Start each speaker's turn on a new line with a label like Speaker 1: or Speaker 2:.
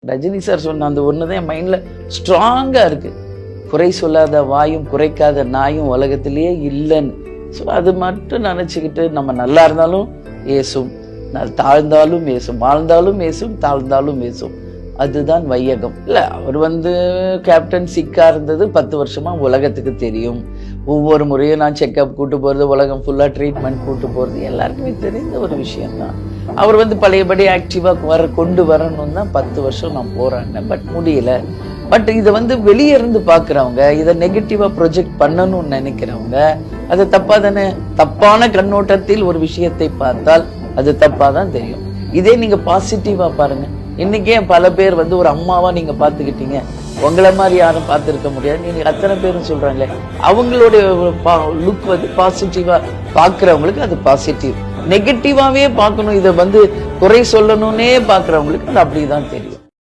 Speaker 1: Rajini sir சொன்ன அந்த ஒண்ணுதான் என் மைண்ட்ல ஸ்ட்ராங்கா இருக்கு. குறை சொல்லாத வாயும் குறைக்காத நாயும் உலகத்திலேயே இல்லைன்னு. ஸோ அது மட்டும் நினைச்சுக்கிட்டு நம்ம நல்லா இருந்தாலும் ஏசும், தாழ்ந்தாலும் ஏசும், வாழ்ந்தாலும் ஏசும், தாழ்ந்தாலும் ஏசும். அதுதான் வையகம். இல்லை, அவர் கேப்டன் சிக்கா இருந்தது 10 வருஷமா உலகத்துக்கு தெரியும். ஒவ்வொரு முறையும் நான் செக்அப் கூட்டு போறது, உலகம் ஃபுல்லா ட்ரீட்மெண்ட் கூட்டு போறது எல்லாருக்குமே தெரிந்த ஒரு விஷயம்தான். அவர் பழையபடி ஆக்டிவா கொண்டு வரணும் தான் 10 வருஷம் நான் போராடினேன். பட் முடியல. பட் இதை வெளியே இருந்து பாக்குறவங்க, இதை நெகட்டிவா ப்ரொஜெக்ட் பண்ணணும்னு நினைக்கிறவங்க அது தப்பா தானே. தப்பான கண்ணோட்டத்தில் ஒரு விஷயத்தை பார்த்தால் அது தப்பா தான் தெரியும். இதே நீங்க பாசிட்டிவா பாருங்க. இன்னைக்கே பல பேர் ஒரு அம்மாவா நீங்க பாத்துக்கிட்டீங்க, உங்களை மாதிரி யாரும் பார்த்திருக்க முடியாது. நீங்க அத்தனை பேரும் சொல்றாங்களே, அவங்களுடைய லுக் பாசிட்டிவா பாக்குறவங்களுக்கு அது பாசிட்டிவ். நெகட்டிவாவே பார்க்கணும், இதை குறை சொல்லணும்னே பாக்குறவங்களுக்கு அது அப்படிதான் தெரியும்.